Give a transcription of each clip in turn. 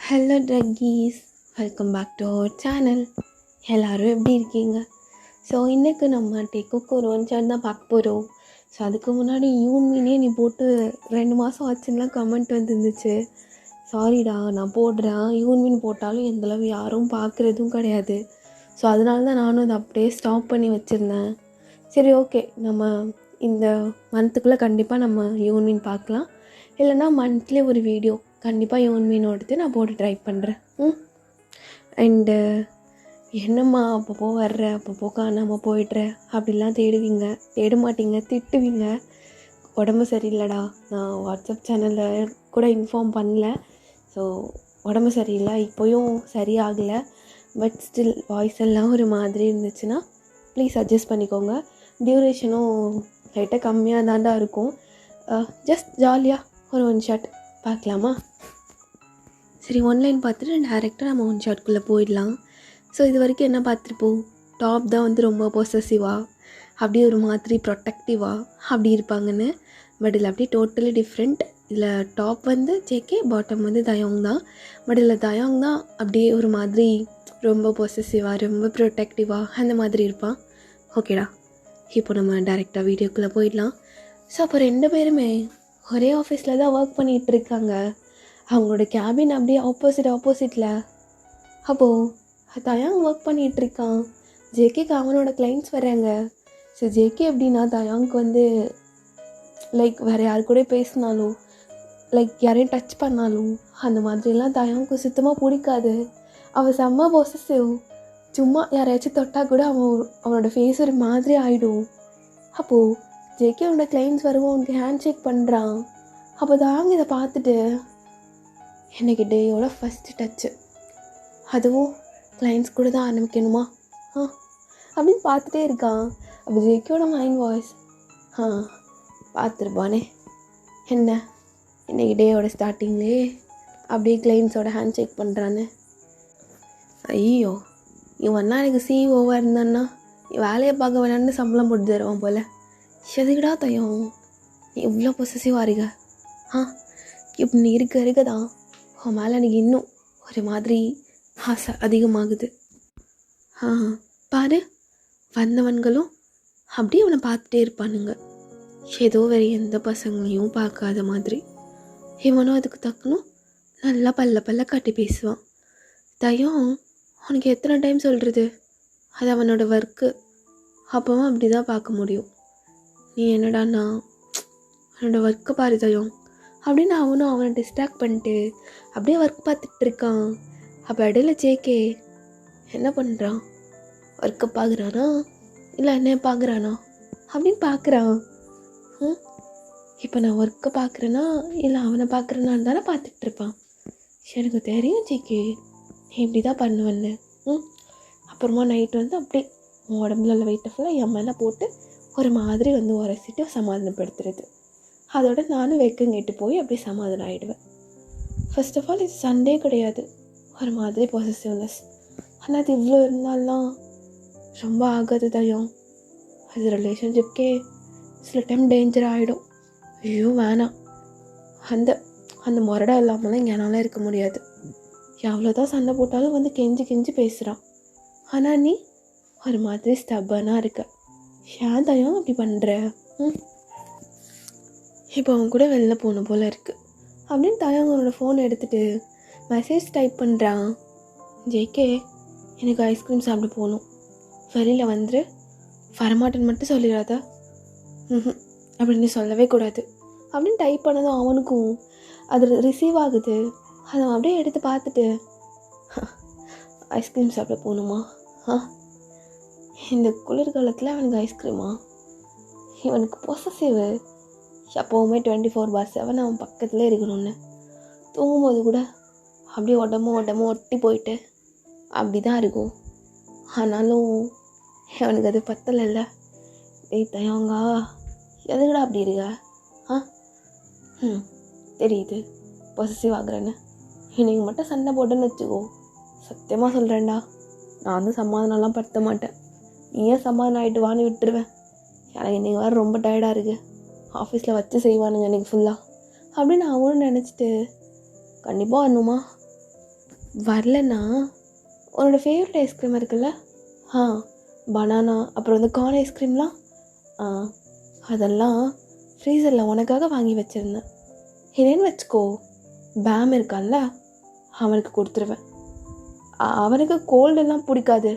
Hello ட்ரக்கீஸ், welcome back to our channel. எல்லோரும் எப்படி இருக்கீங்க? ஸோ இன்றைக்கு நம்ம டேக்குக்கு ஒரு ஒன் ஷாட் தான் பார்க்க போகிறோம். ஸோ அதுக்கு முன்னாடி யூன்மீனே நீ போட்டு 2 மாதம் ஆச்சுன்னா கமெண்ட் வந்துருந்துச்சு. சாரிடா, நான் போடுறேன். யூன்மீன் போட்டாலும் எந்தளவு யாரும் பார்க்குறதும் கிடையாது. ஸோ அதனால தான் நானும் அதை அப்படியே ஸ்டாப் பண்ணி வச்சுருந்தேன். சரி, ஓகே, நம்ம இந்த மந்த்துக்குள்ளே கண்டிப்பாக நம்ம யூன்மீன் பார்க்கலாம். இல்லைனா மந்த்லி ஒரு வீடியோ கண்டிப்பாக யூன்மீனோடது நான் போட்டு ட்ரை பண்ணுறேன். அண்டு என்னம்மா அப்பப்போ வர்ற, அப்பப்போ காணாமல் போயிடுற அப்படிலாம் தேட மாட்டீங்க, திட்டுவீங்க. உடம்பு சரியில்லைடா, நான் வாட்ஸ்அப் சேனலில் கூட இன்ஃபார்ம் பண்ணல. ஸோ உடம்பு சரியில்லை, இப்போயும் சரியாகலை. பட் ஸ்டில் வாய்ஸ் எல்லாம் ஒரு மாதிரி இருந்துச்சுன்னா ப்ளீஸ் அட்ஜஸ்ட் பண்ணிக்கோங்க. டியூரேஷனும் லைட்டாக கம்மியாக தாண்டா இருக்கும். ஜஸ்ட் ஜாலியாக ஒரு ஒன் ஷாட் பார்க்கலாமா? சரி, ஒன்லைன் பார்த்துட்டு டேரெக்டாக நம்ம ஒன் ஷாட்குள்ளே போயிடலாம். ஸோ இது வரைக்கும் என்ன பார்த்துருப்போம்? டாப் தான் வந்து ரொம்ப பொசசிவாக, அப்படியே ஒரு மாதிரி ப்ரொட்டக்டிவாக அப்படி இருப்பாங்கன்னு. பட் இதில் அப்படியே டோட்டலி டிஃப்ரெண்ட். இதில் டாப் வந்து ஜேகே, பாட்டம் வந்து தயோங் தான். பட் இதில் தயோங் தான் அப்படியே ஒரு மாதிரி ரொம்ப பொசசிவாக, ரொம்ப ப்ரொட்டக்டிவாக அந்த மாதிரி இருப்பான். ஓகேடா, இப்போ நம்ம டேரெக்டாக வீடியோக்குள்ளே போயிடலாம். ஸோ அப்போ 2 பேருமே ஒரே ஆஃபீஸில் தான் ஒர்க் பண்ணிகிட்ருக்காங்க. அவங்களோட கேபின் அப்படியே ஆப்போசிட்டில். அப்போது தயாங் ஒர்க் பண்ணிகிட்ருக்கான். ஜேகேக்கு அவனோட கிளைண்ட்ஸ் வர்றாங்க. ஸோ ஜேகே எப்படின்னா, தயாங்க்கு வந்து லைக் வேறு யாரு கூட பேசினாலும், லைக் யாரையும் டச் பண்ணாலும் அந்த மாதிரிலாம் தயாங்க்கு சுத்தமாக பிடிக்காது. அவள் செம்ம பொசசிவ். சும்மா யாரையாச்சும் தொட்டால் கூட அவனோட ஃபேஸ் ஒரு மாதிரி ஆகிடும். அப்போது ஜேகே அவனோட கிளைண்ட்ஸ் வருவோம், அவனுக்கு ஹேண்ட் ஷேக் பண்ணுறான். அப்போ தாங்க இதை பார்த்துட்டு, எனக்கு டேயோட ஃபஸ்ட்டு டச்சு, அதுவும் கிளைண்ட்ஸ் கூட தான் ஆரம்பிக்கணுமா அப்படின்னு பார்த்துட்டே இருக்கான். அப்போ ஜேகேயோட மைண்ட் வாய்ஸ், பார்த்துருப்பானே என்ன இன்றைக்கி டேயோட ஸ்டார்டிங்லேயே அப்படியே கிளைண்ட்ஸோட ஹேண்ட் ஷேக் பண்ணுறான்னு. ஐயோ, இவன்னா எனக்கு சிஇஓவாக இருந்தான்னா வேலையை பார்க்க வேணான்னு சம்பளம் போட்டு தருவான் போல். எதுக்குடா தயம் நீ இவ்வளோ பொசசிவாக இருக்க? இப்படி நீ இருக்க தான் அவன் மேலே எனக்கு இன்னும் ஒரு மாதிரி ஆசை அதிகமாகுது. பாரு, வந்தவன்களும் அப்படியே அவனை பார்த்துட்டே இருப்பானுங்க, ஏதோ வேறு எந்த பசங்களையும் பார்க்காத மாதிரி. இவனும் அதுக்கு தக்கணும் நல்லா பல்ல காட்டி பேசுவான். தயம் அவனுக்கு எத்தனை டைம் சொல்கிறது, அது அவனோட ஒர்க்கு, அப்போவும் அப்படி தான் பார்க்க முடியும். நீ என்னடாண்ணா அவனோட ஒர்க்கை பாரு தயம் அப்படின்னு அவனும் அவனை டிஸ்ட்ராக்ட் பண்ணிட்டு அப்படியே ஒர்க் பார்த்துட்ருக்கான். அப்போ இடையில ஜேகே என்ன பண்ணுறான்? ஒர்க்கை பார்க்குறானா இல்லை என்ன பார்க்குறானா அப்படின்னு பார்க்குறான். இப்போ நான் ஒர்க்கை பார்க்குறேன்னா இல்லை அவனை பார்க்குறேனான்னு தானே பார்த்துட்ருப்பான். எனக்கு தெரியும் ஜேகே நீ இப்படி தான் பண்ணுவேன்னு. அப்புறமா நைட்டு வந்து அப்படியே உடம்புல உள்ள வெயிட்டை ஃபுல்லாக என் மேலே போட்டு ஒரு மாதிரி வந்து உரசிட்டு சமாதானப்படுத்துறது. அதோட நானும் வெக்கங்கிட்டு போய் அப்படியே சமாதானம் ஆகிடுவேன். ஃபர்ஸ்ட் ஆஃப் ஆல் இது சண்டே கிடையாது, ஒரு மாதிரி பொசசிவ்னஸ். ஆனால் அது இவ்வளோ இருந்தாலும் ரொம்ப ஆகாது தயம். அது ரிலேஷன்ஷிப்கே சில டைம் டேஞ்சர் ஆகிடும். ஐயோ வேணாம், அந்த அந்த முரடா இல்லாமலாம் இங்கே என்னால் இருக்க முடியாது. எவ்வளோதான் சண்டை போட்டாலும் வந்து கெஞ்சி பேசுகிறான். ஆனால் நீ ஒரு மாதிரி ஸ்டப்பனாக இருக்க. ஏன் தயம் அப்படி பண்ணுற? இப்போ அவன் கூட வெளில போகணும் போல் இருக்குது அப்படின்னு தயாங்க அவனோட ஃபோனை எடுத்துகிட்டு மெசேஜ் டைப் பண்ணுறான். ஜேகே, எனக்கு ஐஸ்கிரீம் சாப்பிட போகணும், வெளியில் வந்துரு, வரமாட்டேன்னு மட்டும் சொல்லிடாத. அப்படின்னு சொல்லவே கூடாது அப்படின்னு டைப் பண்ணதும் அவனுக்கும் அது ரிசீவ் ஆகுது. அதை அப்படியே எடுத்து பார்த்துட்டு, ஐஸ்கிரீம் சாப்பிட போகணுமா? இந்த குளிர்காலத்தில் அவனுக்கு ஐஸ்கிரீமா? இவனுக்கு பொசசிவ். எப்போவுமே 24/7 அவன் பக்கத்தில் இருக்கணும்னு. தூங்கும்போது கூட அப்படியே உடம்பு ஒட்டி போயிட்டு அப்படி தான் இருக்கும். ஆனாலும் அவனுக்கு அது பத்தலைல்ல. தயங்கா எதுக்கடா அப்படி இருக்க? தெரியுது பொசசிவ் ஆகுறேன்னு. இன்னைக்கு மட்டும் சண்டை போட்டுன்னு வச்சுக்கோ, சத்தியமாக சொல்கிறேன்டா, நான் வந்து சமாதானம்லாம் படுத்த மாட்டேன். நீ ஏன் சமாதானம் ஆகிட்டு வான்னு விட்டுருவேன். எனக்கு இன்றைக்கி வேறு ரொம்ப டயர்டாக இருக்குது, ஆஃபீஸில் வச்சு செய்வானுங்க இன்றைக்கி ஃபுல்லாக அப்படின்னு அவனும் நினச்சிட்டு, கண்டிப்பாக வரணுமா வரலன்னா உன்னோடய ஃபேவரட் ஐஸ்கிரீம் இருக்குல்ல, பனானா அப்புறம் வந்து கார்ன் ஐஸ்கிரீம்லாம், அதெல்லாம் ஃப்ரீசரில் உனக்காக வாங்கி வச்சுருந்தேன். என்னன்னு வச்சுக்கோ, பேம் இருக்கான்ல, அவனுக்கு கொடுத்துருவேன். அவனுக்கு கோல்டெல்லாம் பிடிக்காது.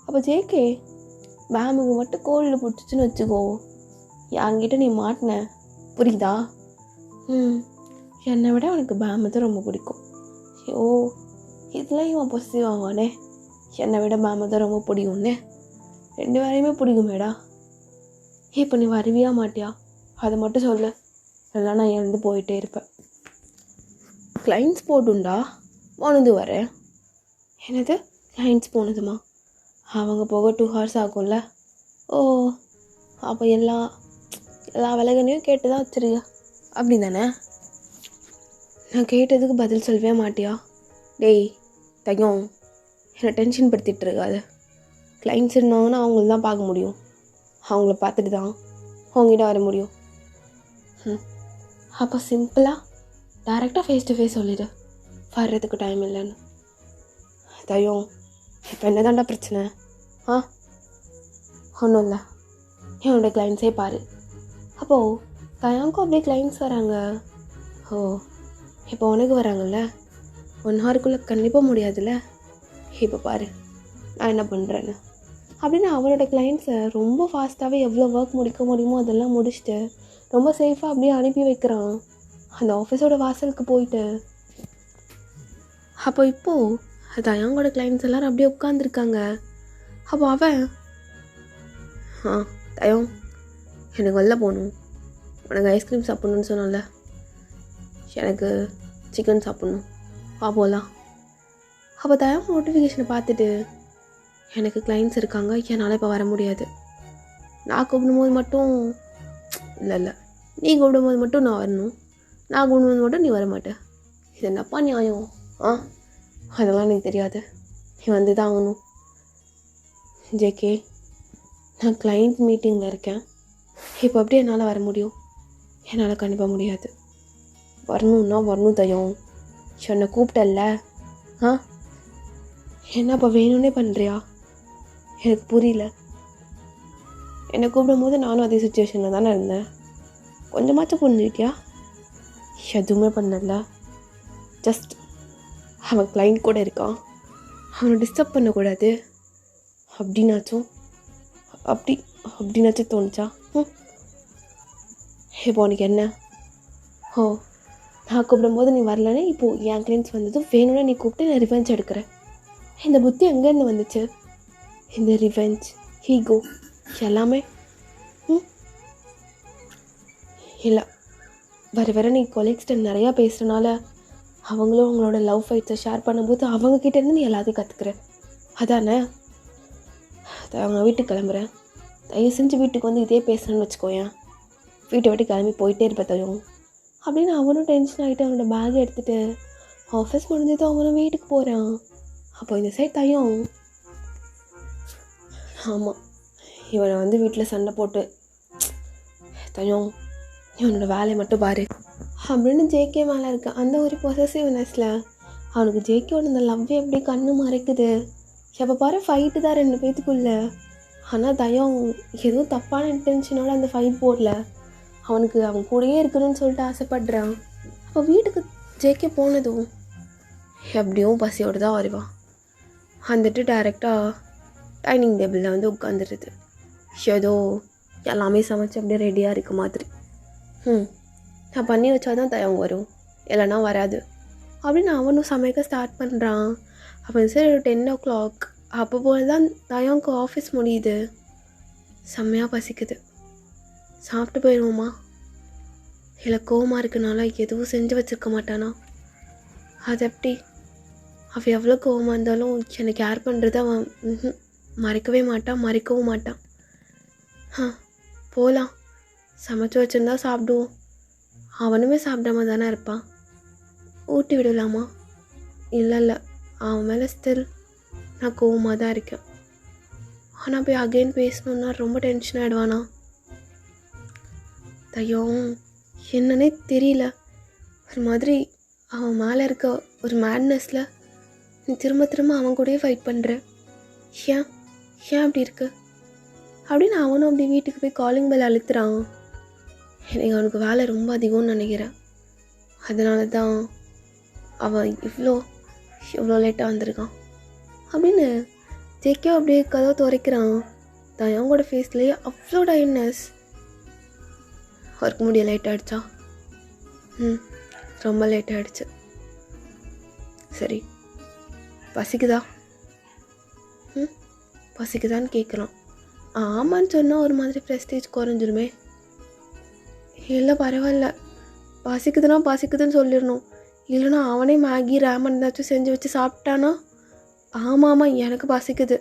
அப்போ ஜேகே, பேமுக்கு மட்டும் கோல்டு பிடிச்சிச்சின்னு வச்சுக்கோ, என்கிட்ட நீ மாட்டின, புரியுதா? என்னை விட அவனுக்கு பேமு தான் ரொம்ப பிடிக்கும். ஓ, இதெல்லாம் இவன் பொசிட்டிவ் ஆவானே, என்னை விட பேமு தான் ரொம்ப பிடிக்கும்னே. 2 பேரையுமே பிடிக்குமேடா. இப்போ நீ வருவியா மாட்டியா, அதை மட்டும் சொல்லு, இல்லைனா நான் எழுந்து போயிட்டே இருப்பேன். கிளைண்ட்ஸ் போட்டுண்டா, போனது வரேன். என்னது கிளைண்ட்ஸ் போனதுமா? அவங்க போக 2 hours ஆகும்ல. ஓ, அப்போ எல்லா விலகனையும் கேட்டு தான் வச்சுருக்க, அப்படி தானே? நான் கேட்டதுக்கு பதில் சொல்லவே மாட்டியா? டேய் தையம், என்னை டென்ஷன் படுத்திகிட்டு இருக்காது. கிளைண்ட்ஸ் இருந்தாங்கன்னா அவங்கள தான் பார்க்க முடியும், அவங்கள பார்த்துட்டு தான் அவங்ககிட்ட வர முடியும். அப்போ சிம்பிளாக டைரெக்டாக ஃபேஸ் டு ஃபேஸ் சொல்லிடு, வர்றதுக்கு டைம் இல்லைன்னு. தையம், இப்போ என்ன தாண்டா பிரச்சனை? ஒன்றும் இல்லை, என்னோடய கிளைண்ட்ஸே பாரு. அப்போது தயாங்கும் அப்படியே கிளைண்ட்ஸ் வராங்க. ஓ, இப்போ உனக்கு வராங்கல்ல, 1 hourக்குள்ளே கண்டிப்பாக முடியாதுல்ல. இப்போ பாரு நான் என்ன பண்ணுறேன்னு அப்படின்னு அவரோட கிளைண்ட்ஸை ரொம்ப ஃபாஸ்ட்டாகவே எவ்வளோ ஒர்க் முடிக்க முடியுமோ அதெல்லாம் முடிச்சுட்டு ரொம்ப சேஃபாக அப்படியே அனுப்பி வைக்கிறான் அந்த ஆஃபீஸோட வாசலுக்கு போயிட்டு. அப்போ இப்போது தயாங்கோட கிளைண்ட்ஸ் எல்லோரும் அப்படியே உட்காந்துருக்காங்க. அப்போ அவன், தயம், எனக்கு வெளில போகணும், உனக்கு ஐஸ்கிரீம் சாப்பிட்ணுன்னு சொன்னல, எனக்கு சிக்கன் சாப்பிட்ணும், போகலாம். அப்போ தயம் நோட்டிஃபிகேஷனை பார்த்துட்டு, எனக்கு கிளைண்ட்ஸ் இருக்காங்க, என்னால் இப்போ வர முடியாது. நான் கூப்பிடும்போது மட்டும் இல்லை, நீ கூப்பிடும்போது மட்டும் நான் வரணும், நான் கூப்பிடும்போது மட்டும் நீ வர மாட்டேன். இது என்னப்பா நியாயம்? அதெல்லாம் எனக்கு தெரியாது, நீ வந்து தான் ஆகணும். ஜேகே, நான் கிளைண்ட் மீட்டிங்கில் இருக்கேன், இப்போ எப்படி என்னால் வர முடியும்? என்னால் கண்டிப்பாக முடியாது. வரணுன்னா வரணும் தயம், என்னை கூப்பிட்டல்ல. என்ன அப்போ வேணும்னே பண்ணுறியா? எனக்கு புரியல. என்னை கூப்பிடும் போது நானும் அதே சுச்சுவேஷனில் தானே இருந்தேன், கொஞ்சமாச்சும் புரிஞ்சுக்கிட்டியா? எதுவுமே பண்ணல. ஜஸ்ட் அவன் கிளைண்ட் கூட இருக்கான், அவனை டிஸ்டர்ப் பண்ணக்கூடாது அப்படின்னாச்சும் தோணுச்சா? இப்போ உனக்கு என்ன? நான் கூப்பிடும்போது நீ வரலன்னு இப்போது என் கிளைண்ட்ஸ் வந்ததும் வேணும்னா நீ கூப்பிட்டு நான் ரிவெஞ்ச் எடுக்கிறேன். இந்த புத்தி எங்கேருந்து வந்துச்சு? இந்த ரிவெஞ்ச், ஈகோ எல்லாமே இல்லை. வர நீ கொலீக்ஸ்கிட்ட நிறையா பேசுகிறனால அவங்களும் அவங்களோட லவ் ஃபைட்ஸை ஷேர் பண்ணும்போது அவங்கக்கிட்டேருந்து நீ எல்லாத்தையும் கற்றுக்குற, அதானே? அவங்க வீட்டுக்கு கிளம்புறேன், தயவு செஞ்சு வீட்டுக்கு வந்து இதே பேசுகிறேன்னு வச்சுக்கோயேன், வீட்டை விட்டு கிளம்பி போயிட்டே இருப்பேன் தயம் அப்படின்னு அவனும் டென்ஷன் ஆகிட்டு அவனோட பேக்கை எடுத்துகிட்டு ஆஃபீஸ் முடிஞ்சது அவனும் வீட்டுக்கு போகிறான். அப்போ இந்த சைட் தயம், ஆமாம், இவனை வந்து வீட்டில் சண்டை போட்டு, தயம் இவனோட வேலையை மட்டும் பாரு அப்படின்னு ஜேகே மேலே இருக்க அந்த ஒரு பொசசிவ்னஸில் அவனுக்கு ஜேகேவோட அந்த லவ்வே எப்படி கண்ணு மறைக்குது. எப்போ பாரு ஃபைட்டு தான் 2 பேத்துக்குள்ள. ஆனால் தயம் எதுவும் தப்பான இன்டென்ஷனோட அந்த ஃபைட் போடல, அவனுக்கு அவன் கூடயே இருக்கணும்னு சொல்லிட்டு ஆசைப்படுறான். அப்போ வீட்டுக்கு ஜேகே போனதும் எப்படியும் பசியோடு தான் வருவான். வந்துட்டு டைரெக்டாக டைனிங் டேபிளில் வந்து உட்காந்துருது. ஏதோ எல்லாமே சமைச்சு அப்படியே ரெடியாக இருக்க மாதிரி. நான் பண்ணி வச்சா தான் தயம் வரும், இல்லைனா வராது அப்படின்னு அவனும் சமைக்க ஸ்டார்ட் பண்ணுறான். அப்போ சரி ஒரு 10 o'clock அப்போ போல் தான் தயம்க்கு ஆஃபீஸ் முடியுது. செம்மையாக பசிக்குது, சாப்பிட்டு போயிடுவோமா? இல்லை கோவமாக இருக்கனால எதுவும் செஞ்சு வச்சுருக்க மாட்டானா? அது எப்படி? அவள் எவ்வளோ கோவமாக இருந்தாலும் எனக்கு கேர் பண்ணுறது அவன் மறைக்கவே மறைக்கவும் மாட்டான். போகலாம், சமைச்சு வச்சுருந்தா சாப்பிடுவோம், அவனுமே சாப்பிடாம தானே இருப்பான், ஊட்டி விடலாமா? இல்லை, அவன் மேலே ஸ்டில் நான் கோவமாக தான் இருக்கேன். ஆனால் போய் அகெயின் பேசணுன்னா ரொம்ப டென்ஷன் ஆகிடுவானா? தயம் என்னன்னே தெரியல, ஒரு மாதிரி அவன் மேலே இருக்க ஒரு மேட்னஸில் நீ திரும்ப திரும்ப அவன் கூடயே ஃபைட் பண்ணுற, ஏன் ஏன் அப்படி இருக்கு அப்படின்னு அவனும் அப்படி வீட்டுக்கு போய் காலிங் பெல் அழுத்துறான். எனக்கு அவனுக்கு வேலை ரொம்ப அதிகம்னு நினைக்கிறேன். அதனால தான் அவன் இவ்வளோ லேட்டாக வந்திருக்கான் அப்படின்னு ஜேக்கே அப்படியே கதவை துறைக்கிறான். தயங்கோட ஃபேஸ்லேயே அவ்வளோ டயர்ட்னஸ். ஒர்க் முடிய லேட் ஆகிடுச்சா? ரொம்ப லேட் ஆகிடுச்சு. சரி, பசிக்குதா? பசிக்குதான்னு கேட்குறான். ஆமான்னு சொன்னால் ஒரு மாதிரி ப்ரெஸ்டேஜ் குறைஞ்சிருமே. இல்லை பரவாயில்ல, பசிக்குதுன்னு சொல்லிடணும். இல்லைனா அவனே மேகி ரேமன் ஏதாச்சும் செஞ்சு வச்சு சாப்பிட்டானா, ஆமாம் எனக்கு பசிக்குது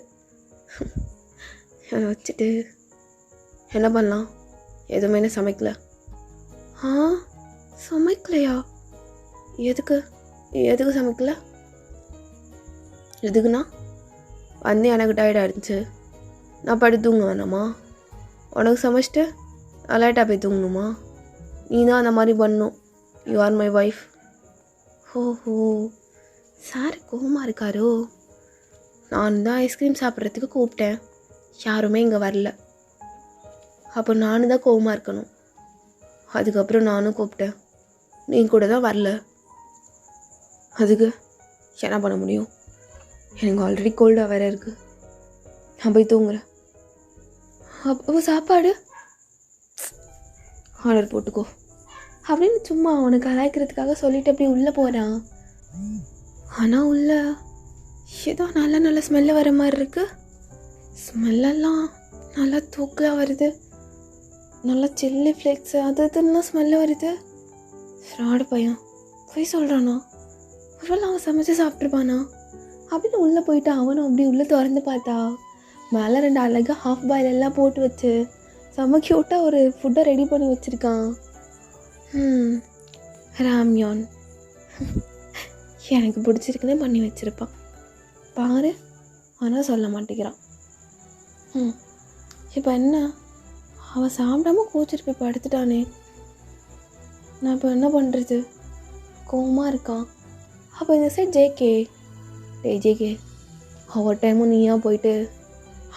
அதை வச்சுட்டு என்ன பண்ணலாம்? எதுவுமே சமைக்கல. சமைக்கலையா? எதுக்கு சமைக்கல? எதுக்குண்ணா வந்து எனக்கு டயர்டாக இருந்துச்சு, நான் படி தூங்க வேணாமா? உனக்கு சமைச்சிட்டு லேட்டாக போய் தூங்கணுமா? நீ தான் அந்த மாதிரி பண்ணணும். You are my wife. ஓஹோ, சார் கோவமாக இருக்காரோ? நான் தான் ஐஸ்கிரீம் சாப்பிட்றதுக்கு கூப்பிட்டேன், யாருமே இங்கே வரல. அப்போ நானும் தான் கோவமாக இருக்கணும். அதுக்கப்புறம் நானும் கூப்பிட்டேன், நீ கூட தான் வரல. அதுக்கு என்ன பண்ண முடியும்? எனக்கு ஆல்ரெடி கோல்டாக வேறு இருக்குது. நான் போய் தூங்குறேன். அப்போ சாப்பாடு ஆர்டர் போட்டுக்கோ அப்படின்னு சும்மா அவனுக்கு கலாய்க்கிறதுக்காக சொல்லிட்டு அப்படி உள்ளே போகிறான். ஆனால் உள்ள ஏதோ நல்ல ஸ்மெல்லு வர மாதிரி இருக்கு. ஸ்மெல்லெல்லாம் நல்லா தூக்கலாக வருது. நல்லா சில்லி ஃப்ளேக்ஸு இதுலாம் ஸ்மெல்லு வருது. ஃப்ராடு பையன் போய் சொல்கிறானா? ஒருவேளை அவன் சமைச்சு சாப்பிட்ருப்பானா அப்படின்னு உள்ளே போயிட்டு அவனும் அப்படி உள்ளே திறந்து பார்த்தா மேலே 2 அழகாக ஹாஃப் பாயில் எல்லாம் போட்டு வச்சு செம்ம க்யூட்டாக ஒரு ஃபுட்டை ரெடி பண்ணி வச்சுருக்கான். ராம்யான் எனக்கு பிடிச்சிருக்குன்னே பண்ணி வச்சுருப்பான் பாரு. ஆனால் சொல்ல மாட்டேங்கிறான். இப்போ என்ன, அவன் சாப்பிடாம கோச்சிட்டு போய் படுத்துட்டானே, நான் இப்போ என்ன பண்ணுறது? கோவமாக இருக்கான். அப்போ இந்த சைட் ஜேகே ஒவ்வொரு டைமும் நீயா போயிட்டு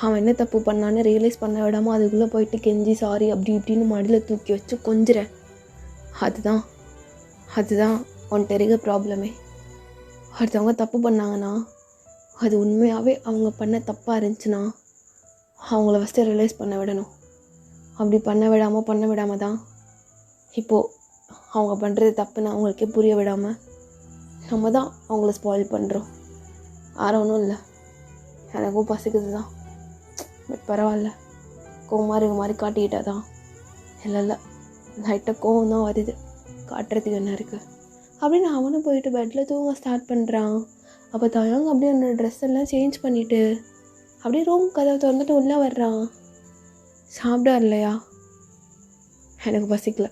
அவன் என்ன தப்பு பண்ணான்னு ரியலைஸ் பண்ண விடாமல் அதுக்குள்ளே போயிட்டு கெஞ்சி சாரி அப்படி இப்படின்னு மடியில் தூக்கி வச்சு கொஞ்சிற. அதுதான் உன்கிட்ட இருக்க ப்ராப்ளமே. அடுத்தவங்க தப்பு பண்ணாங்கன்னா அது உண்மையாகவே அவங்க பண்ண தப்பாக இருந்துச்சுன்னா அவங்கள ஃபஸ்ட்டு ரியலைஸ் பண்ண விடணும். அப்படி பண்ண விடாமல் தான் இப்போது அவங்க பண்ணுறது தப்புன்னு அவங்களுக்கே புரிய விடாமல் நம்ம தான் அவங்கள ஸ்பாயில் பண்ணுறோம். ஒன்றும் இல்லை, எனக்கும் பசிக்குது தான். பட் பரவாயில்ல, கோவமாக இருக்க மாதிரி காட்டிக்கிட்டா தான். இல்லை லைட்டாக கோவம் தான் வருது, காட்டுறதுக்கு என்ன இருக்குது அப்படின்னு அவனும் போயிட்டு பெட்டில் தூங்க ஸ்டார்ட் பண்ணுறான். அப்போ தயங்க அப்படியே அந்த ட்ரெஸ் எல்லாம் சேஞ்ச் பண்ணிவிட்டு அப்படியே ரூம் கதவை திறந்துட்டு உள்ளே வர்றான். சாப்பிட இல்லையா? எனக்கு பசிக்கல.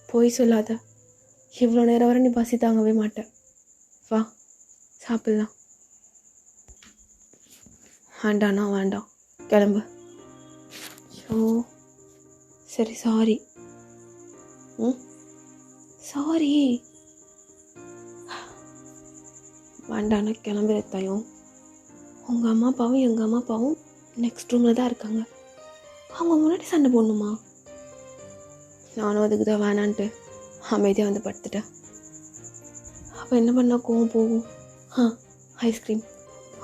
போய் சொல்லாத, இவ்வளோ நேரம் வரை நீ பசி தாங்கவே மாட்டேன். வா சாப்பிட்லாம். வேண்டாம், கிளம்பு. ஷோ சரி, சாரி. சாரி வேண்டாண்ணா, கிளம்புற தயம். உங்கள் அம்மா அப்பாவும் எங்கள் அம்மா அப்பாவும் நெக்ஸ்ட் ரூமில் தான் இருக்காங்க. அவங்க முன்னாடி சண்டை போடணுமா? நானும் அதுக்கு தான் வேணான்ட்டு அமைதியாக வந்து படுத்துட்டேன். அப்போ என்ன பண்ணால் கோவம் போகும்? ஐஸ்கிரீம்,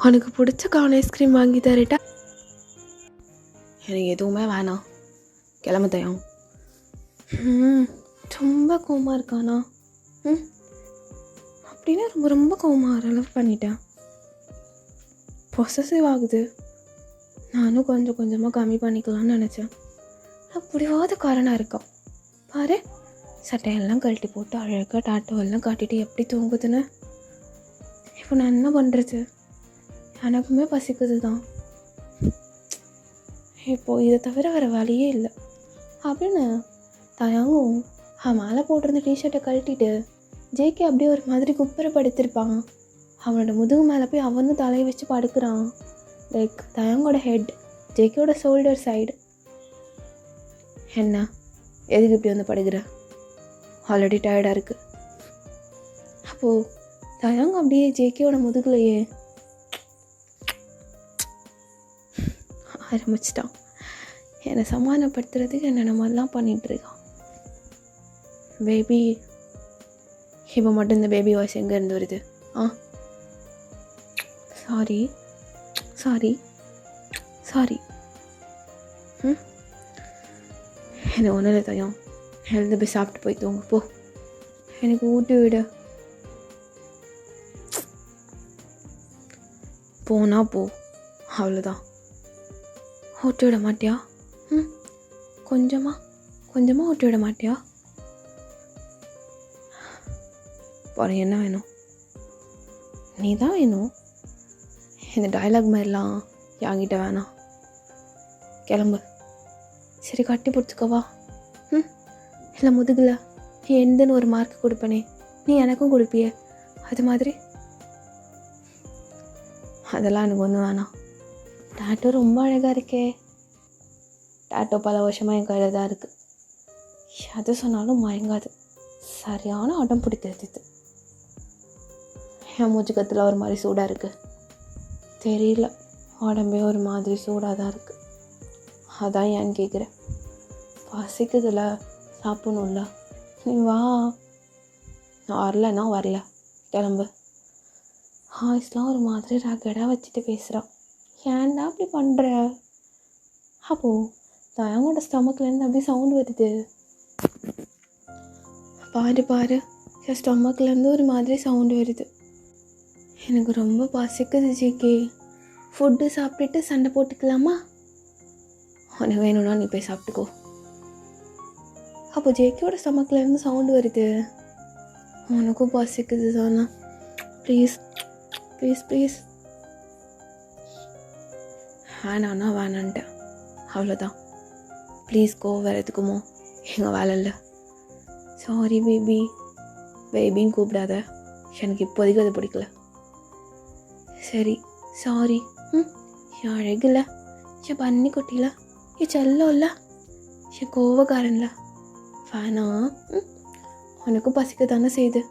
உனக்கு பிடிச்ச கார்ன் ஐஸ்கிரீம் வாங்கி தரட்டா? எனக்கு எதுவுமே வேணாம், கிளம்பு தயம். ரொம்ப கோவமாக இருக்கானா? அப்படின்னா ரொம்ப கோவமாக ஆகிற அளவு பண்ணிட்டேன். பொசசிவ் ஆகுது. நானும் கொஞ்சம் கொஞ்சமாக கம்மி பண்ணிக்கலாம்னு நினச்சேன். அப்படியாவது காரணம் இருக்கான் பாரு. சட்டையெல்லாம் கழட்டி போட்டு அழகாக டாட்டோவெல்லாம் காட்டிட்டு எப்படி தூங்குதுன்னு. இப்போ நான் என்ன பண்ணுறது? எனக்குமே பசிக்குது தான். இப்போது இதை தவிர வேறு வழியே இல்லை அப்படின்னு தயங்கும் மேலே போட்டிருந்த டிஷர்ட்டை கழட்டிட்டு ஜேகே அப்படியே ஒரு மாதிரி குப்பரை படுத்திருப்பான். அவனோட முதுகு மேலே போய் அவனும் தலையை வச்சு படுக்கிறான். லைக் தயங்கோட ஹெட் ஜேகேயோட ஷோல்டர் சைடு. என்ன, எதுக்கு இப்படி வந்து படுக்கிற? ஆல்ரெடி டயர்டாக இருக்குது. அப்போது தயங்க அப்படியே ஜேகேயோட முதுகுலையே ஆரம்பிச்சிட்டான். என்னை சமாதானப்படுத்துறதுக்கு என்னென்ன மாதிரிலாம் பண்ணிகிட்ருக்கான். பேபி, இப்போ மட்டும் இந்த பேபி வாய்ஸ் எங்கேருந்து வருது? Sorry sorry sorry. எனக்கு ஒன்றும் இல்லை தயம், எழுந்து போய் சாப்பிட்டு போய் தூங்க போ. எனக்கு ஊட்டி விடு. போனா போ, அவ்வளோதான். ஊட்டி விட மாட்டியா? கொஞ்சமாக ஊட்டி விட மாட்டியா? போகிற என்ன வேணும்? நீ தான் வேணும். இந்த டைலாக் மாதிரிலாம் என்கிட்ட வேணாம். கிளம்பு. சரி, கட்டி பிடிச்சிக்கவா? இல்லை முதுகில் எந்தன்னு ஒரு மார்க் கொடுப்பனே, நீ எனக்கும் கொடுப்பிய, அது மாதிரி. அதெல்லாம் எனக்கு ஒன்றும் வேணாம். டாட்டோ ரொம்ப அழகாக இருக்கே. டாட்டோ பல வருஷமாக என் கையில் தான் இருக்குது. எது சொன்னாலும் மயங்காது. சரியான அடம் பிடிக்கிறது இது. என் மூச்சுக்கத்தில் ஒரு மாதிரி சூடாக இருக்குது. தெரியல, உடம்பே ஒரு மாதிரி சூடாக தான் இருக்குது. அதான் ஏன்னு கேட்குறேன். பசிக்குதுல, சாப்பிடணும்ல. நீ வா. நான் வரலன்னா வரல, கிளம்பு. வாய்ஸ்லாம் ஒரு மாதிரி ரகடாக வச்சுட்டு பேசுகிறான். ஏன்டா அப்படி பண்ணுற? அப்போது தயங்கோட ஸ்டமக்லேருந்து அப்படியே சவுண்ட் வருது. பாரு என் ஸ்டமக்லேருந்து ஒரு மாதிரி சவுண்டு வருது. எனக்கு ரொம்ப பசிக்குது ஜிகே. ஃபுட்டு சாப்பிட்டுட்டு சண்டை போட்டுக்கலாமா? உனக்கு வேணும்னா நீ போய் சாப்பிட்டுக்கோ. அப்போ ஜேகேயோட ஸ்டமக்லேருந்து சவுண்டு வருது. உனக்கும் பசிக்குது தானே? Please please please. வேணான்னா வேணான்ட்டேன், அவ்வளோதான். Please go. வேறு எதுக்குமோ எங்கள் வேலை இல்லை. Sorry baby. பேபின்னு கூப்பிடாத, எனக்கு இப்போதைக்கு அது பிடிக்கல. சரி சாரி. என் அழகுல, என் பண்ணி கொட்டில, என் செல்லம் இல்லை, என் கோவக்காரன்ல. வேணா. உனக்கும் பசிக்க தானே செய்யுது.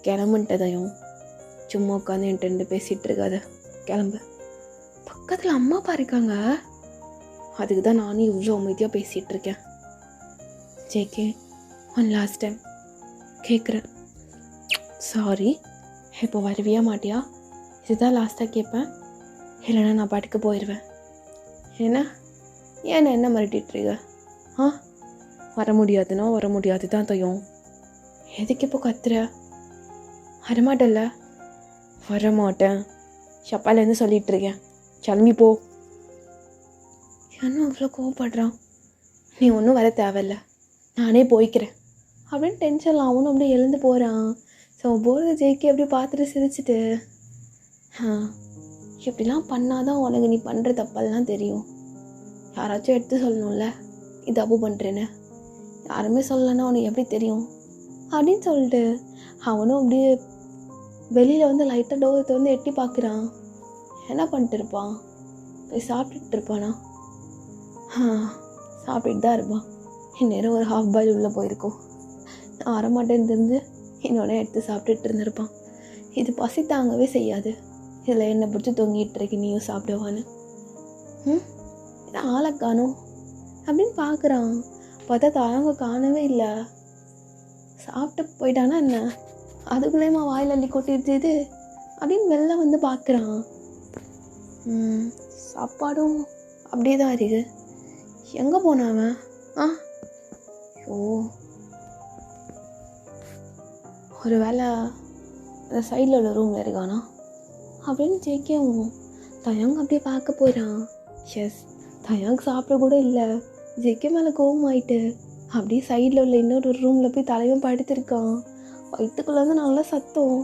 கிளம்புன்ட்டதையும் சும்மா உட்காந்து என்கிட்ட பேசிகிட்டு இருக்காத, கிளம்பு. பக்கத்தில் அம்மா அப்பா இருக்காங்க, அதுக்கு தான் நானும் இவ்வளோ அமைதியாக பேசிகிட்டு இருக்கேன். ஜேகே, ஒன் லாஸ்ட் டைம் கேட்குறேன். சாரி. இப்போ வருவியா மாட்டியா? இதுதான் லாஸ்ட்டாக கேட்பேன், இல்லைன்னா நான் பாட்டுக்கு போயிடுவேன். ஏன்னா என்ன மிரட்டிகிட்ருக்க? வர முடியாதுன்னா வர முடியாது தான் தயம். எதுக்கு இப்போ கத்துற? வரமாட்டல்ல? வரமாட்டேன், சப்பாலேருந்து சொல்லிகிட்ருக்கேன். கிளம்பி போ. என்ன அவ்வளோ கோவப்படுறான்? நீ ஒன்றும் வர தேவையில்ல, நானே போய்க்கிறேன் அப்படின்னு டென்ஷனில் அவனும் அப்படியே எழுந்து போகிறான். ஸோ போகிறது ஜெயிக்கி அப்படியே பார்த்துட்டு சிரிச்சிட்டு, இப்படிலாம் பண்ணாதான் உனக்கு நீ பண்ணுற தப்பெல்லாம் தெரியும். யாராச்சும் எடுத்து சொல்லணும்ல இது தப்பு பண்ணுறேன்னு. யாருமே சொல்லலைன்னா உனக்கு எப்படி தெரியும் அப்படின்னு சொல்லிட்டு அவனும் அப்படியே வெளியில் வந்து லைட்டாக டோரத்தை வந்து எட்டி பார்க்குறான். என்ன பண்ணிட்டு இருப்பான்? போய் சாப்பிட்டுட்டு இருப்பானா? சாப்பிட்டுட்டு தான் இருப்பான். இந்நேரம் ஒரு ஹாஃப் பாயில் உள்ளே போயிருக்கும். நான் வரமாட்டேன்னு தெரிஞ்சு இன்னொன்னே எடுத்து சாப்பிட்டுட்டு இருந்திருப்பான். இது பசி தாங்கவே செய்யாது. இதில் என்னை பிடிச்சி தொங்கிட்டு இருக்கு, நீயும் சாப்பிடுவான்னு. ஆளை காணும் அப்படின்னு பார்க்குறான். பார்த்தா தாங்க காணவே இல்லை. சாப்பிட்டு போயிட்டானா என்ன? அதுக்குள்ளேயுமா வாயில் அள்ளி கொட்டிடுச்சு அப்படின்னு வெளில வந்து பார்க்குறான். சாப்பாடும் அப்படியே தான் இருக்கு. எங்கே போனாவன்? ஒரு வேளை அந்த சைடில் உள்ள ரூமில் இருக்கானா அப்படின்னு ஜெயிக்கவும் தயங்க அப்படியே பார்க்க போகிறான். எஸ், தயங்க சாப்பிட கூட இல்லை. ஜெயிக்க மேலே கோவம் ஆயிட்டு அப்படியே சைடில் உள்ள இன்னொரு ரூமில் போய் தலைவன் படுத்திருக்கான். வயிற்றுக்குள்ளேருந்து நல்லா சத்தம்.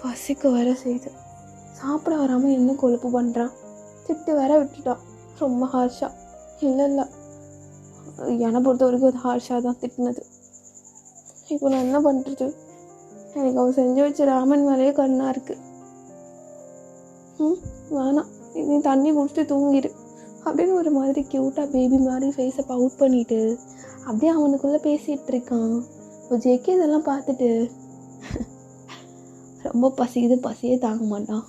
பசிக்கு வேற செய்யுது. சாப்பிட வராமல் இன்னும் கொழுப்பு பண்ணுறான். திட்டு வேற விட்டுட்டான் ரொம்ப ஹார்ஷாக. இல்லை என்னை பொறுத்த வரைக்கும் அது ஹார்ஷாக தான் திட்டினது. இப்போ நான் என்ன பண்ணுறது? எனக்கு அவன் செஞ்சு வச்ச ராமன் மேலேயே கண்ணாக இருக்குது. வேணாம், நீ தண்ணி குடிச்சிட்டு தூங்கிடு அப்படின்னு ஒரு மாதிரி க்யூட்டாக பேபி மாதிரி ஃபேஸை பவுட் பண்ணிவிட்டு அப்படியே அவனுக்குள்ளே பேசிகிட்டு இருக்கான். இப்போ ஜேகே இதெல்லாம் பார்த்துட்டு ரொம்ப பசிக்குது, பசியே தாங்க மாட்டான்,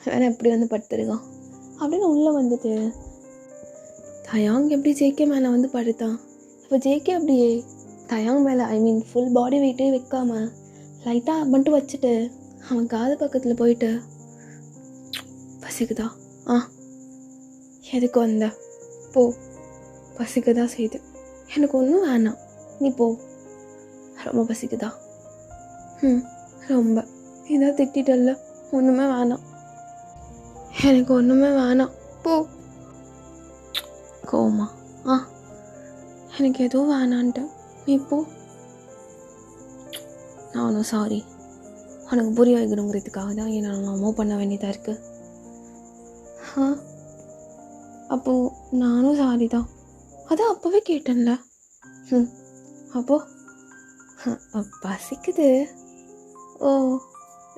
வேறு எப்படி வந்து படுத்துருக்கான் அப்படின்னு உள்ளே வந்துட்டு தயாங் எப்படி ஜேகே மேலே வந்து படுத்தான். இப்போ ஜேகே அப்படியே தயாங் மேலே ஃபுல் பாடி வெயிட்டே வைக்காம லைட்டாக மட்டும் வச்சுட்டு அவன் காது பக்கத்தில் போயிட்டு, பசிக்குதா? எதுக்கு வந்த? போ, பசிக்க தான் செய்யுது, எனக்கு ஒன்றும் வேணாம், நீ போ. ரொம்ப பசிக்குதா? ரொம்ப. இதான் திட்டல, ஒன்றுமே வேணாம், எனக்கு ஒன்றுமே வேணாம், போ. கோமா? எனக்கு எதுவும் வேணான்ட்டேன், நீ போ. நானும் சாரி, உனக்கு புரிய வைக்கணுங்கிறதுக்காக தான் என்னெல்லாமோ பண்ண வேண்டியதாக இருக்குது. அப்போது நானும் சாரி தான், அதான் அப்போவே கேட்டேன்ல. அப்போது பசிக்குது. ஓ,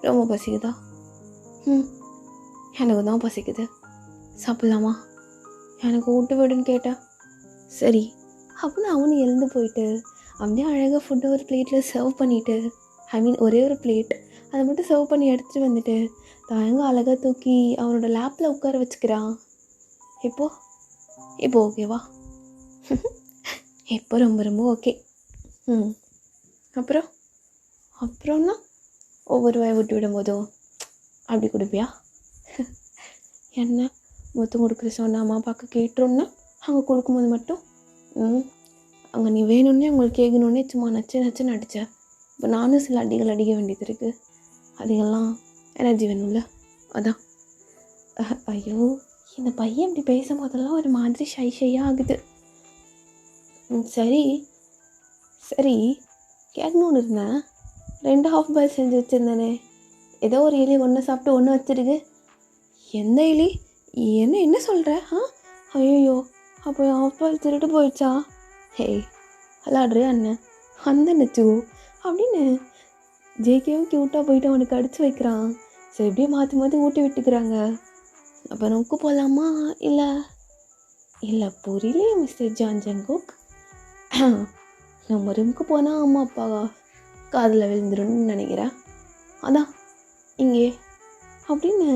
ரொம்ப பசிக்குதா? எனக்கு தான் பசிக்குது, சாப்பிட்லாமா? எனக்கு ஊட்டு விடுன்னு கேட்டேன். சரி அப்படின்னு அவனு எழுந்து போயிட்டு அப்படியே அழகாக ஃபுட்டை ஒரு பிளேட்டில் சர்வ் பண்ணிவிட்டு, ஒரே ஒரு பிளேட் அதை மட்டும் சர்வ் பண்ணி எடுத்துகிட்டு வந்துட்டு தயங்க அழகாக தூக்கி அவனோட லேப்பில் உட்கார வச்சுக்கிறான். இப்போ ஓகேவா? இப்போ ரொம்ப ரொம்ப ஓகே. அப்புறம்னா ஒவ்வொரு வாயை விட்டு விடும்போதும் அப்படி கொடுப்பியா? என்ன மொத்தம் கொடுக்குற சொன்ன அம்மா அப்பாவுக்கு கேட்டுருன்னா அங்கே கொடுக்கும்போது மட்டும் அங்கே நீ வேணும்னே உங்களுக்கு கேட்கணுன்னே சும்மா நச்சுன்னு அடித்த. இப்போ நானும் சில அடிகள் அடிக்க வேண்டியது இருக்குது, அதுக்கெல்லாம் எனர்ஜி வேணும்ல, அதான். ஐயோ, இந்த பையன் இப்படி பேசும் போதெல்லாம் ஒரு மாதிரி ஷையாக ஆகுது. சரி கேட்கணுன்னு இருந்தேன், 2 ஹாஃப் பாயில் செஞ்சு வச்சுருந்தேனே, ஏதோ ஒரு எலி ஒன்று சாப்பிட்டு ஒன்று வச்சுருக்கு. எந்த எலி? என்ன சொல்கிற? ஐயோ, அப்போ ஹாஃப் பாயில் திருட்டு போயிடுச்சா? விளாடுறியா அண்ணன்? அந்த நச்சுவோ அப்படின்னு ஜேகேவும் க்யூட்டாக போயிட்டு அவனுக்கு அடித்து வைக்கிறான். ஸோ எப்படியே மாற்றி ஊட்டி விட்டுக்கிறாங்க. அப்போ நமக்கு போகலாமா? இல்லை புரியலையே மிஸ்டர் ஜான் ஜங்குக். நம்ம ரூமுக்கு போனால் அம்மா அப்பா காதில் விழுந்துருன்னு நினைக்கிறேன், அதான் இங்கே அப்படின்னு.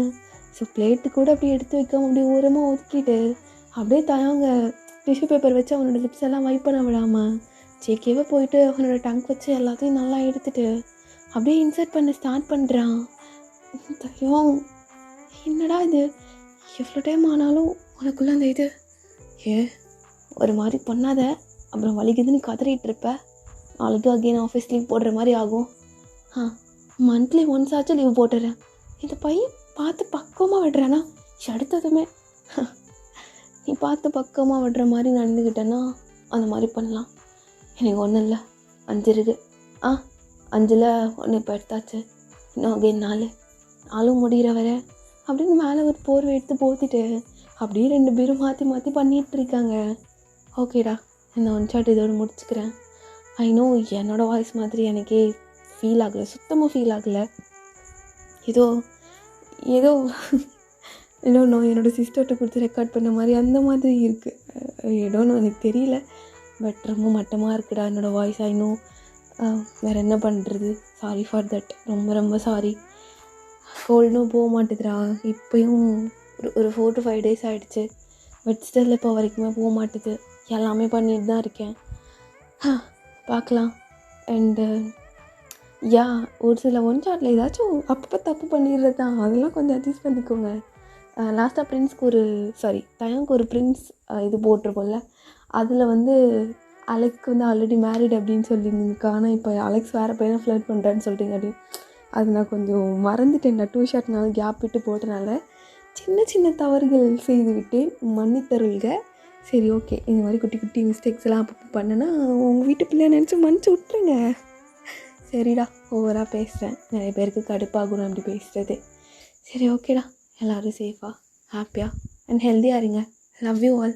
ஸோ பிளேட்டு கூட அப்படியே எடுத்து வைக்காம அப்படியே ஓரமாக ஒதுக்கிட்டு அப்படியே தயாங்க டிஷ்யூ பேப்பர் வச்சு அவனோட லிப்ஸ் எல்லாம் வைப் பண்ண விடாமல் ஜேகேவே போயிட்டு அவனோட டங்க் வச்சு எல்லாத்தையும் நல்லா எடுத்துட்டு அப்படியே இன்சர்ட் பண்ண ஸ்டார்ட் பண்ணுறான். தயம், என்னடா இது, எவ்வளோ டைம் ஆனாலும் உனக்குள்ளே அந்த இது ஒரு மாதிரி பண்ணாத, அப்புறம் வலிக்குதுன்னு கதறிட்டு இருப்ப, நாளைக்கு அகெயின் ஆஃபீஸ் லீவ் போடுற மாதிரி ஆகும். மந்த்லி ஒன்ஸ் ஆச்சும் லீவ் போட்டுறேன். இந்த பையன் பார்த்து பக்கமாக விடுறானா? அடுத்ததுமே நீ பார்த்து பக்கமாக விடுற மாதிரி நடந்துக்கிட்டேன்னா அந்த மாதிரி பண்ணலாம். எனக்கு ஒன்றும் இல்லை, 5 இருக்குது. 5ல் 1 இப்போ எடுத்தாச்சு, இன்னும் அகெயின் 4 முடிகிற வர அப்படின்னு மேலே ஒரு போர்வை எடுத்து போத்திட்டு அப்படியே 2 பேரும் மாற்றி பண்ணிகிட்ருக்காங்க. ஓகேடா, இந்த ஒன் ஷாட் இதோடு முடிச்சுக்கிறேன். ஐ நோ என்னோடய வாய்ஸ் மாதிரி எனக்கே ஃபீல் ஆகலை, சுத்தமாக ஃபீல் ஆகலை. ஏதோ என்னோடய சிஸ்டர்கிட்ட கொடுத்து ரெக்கார்ட் பண்ண மாதிரி அந்த மாதிரி இருக்குது. ஏதோன்னு எனக்கு தெரியல, பட் ரொம்ப மட்டமாக இருக்குடா என்னோடய வாய்ஸ். ஐ நோ, வேறு என்ன பண்ணுறது, சாரி ஃபார் தட், ரொம்ப ரொம்ப சாரி. கோல்டும் போக மாட்டேதுடா, இப்போயும் ஒரு 4 to 5 days ஆகிடுச்சு, பட் ஸ்டில் இப்போ வரைக்குமே போக மாட்டுது. எல்லாமே பண்ணிட்டு தான் இருக்கேன், பார்க்கலாம். அண்டு ஒரு சில ஒன் ஷாட்டில் ஏதாச்சும் அப்பப்போ தப்பு பண்ணிடுறது தான், அதெல்லாம் கொஞ்சம் அட்ஜஸ்ட் பண்ணிக்கோங்க. லாஸ்ட்டாக தயாங்க்கு ஒரு பிரின்ஸ் இது போட்டிருக்கோம்ல, அதில் அலெக்ஸ்க்கு ஆல்ரெடி மேரிட் அப்படின்னு சொல்லியிருந்துருக்கு. ஆனால் இப்போ அலெக்ஸ் வேறு பையனை ஃப்ளர்ட் பண்ணுறான்னு சொல்லிட்டீங்க அப்படின்னு. அது நான் கொஞ்சம் மறந்துட்டேன், 2 ஷாட்னால கேப் விட்டு போட்டனால சின்ன தவறுகள் செய்து விட்டேன், மன்னித்தருள்க. சரி, ஓகே, இந்த மாதிரி குட்டி மிஸ்டேக்ஸ் எல்லாம் அப்பப்போ பண்ணேன்னா உங்கள் வீட்டு பிள்ளைய நினச்சி மன்னிச்சு விட்ருங்க. சரிடா, ஓவராக பேசுகிறேன், நிறைய பேருக்கு கடுப்பாகணும் அப்படி பேசுகிறது. சரி, ஓகேடா, எல்லோரும் சேஃபாக ஹாப்பியாக அண்ட் ஹெல்த்தியாக இருங்க. Love you all.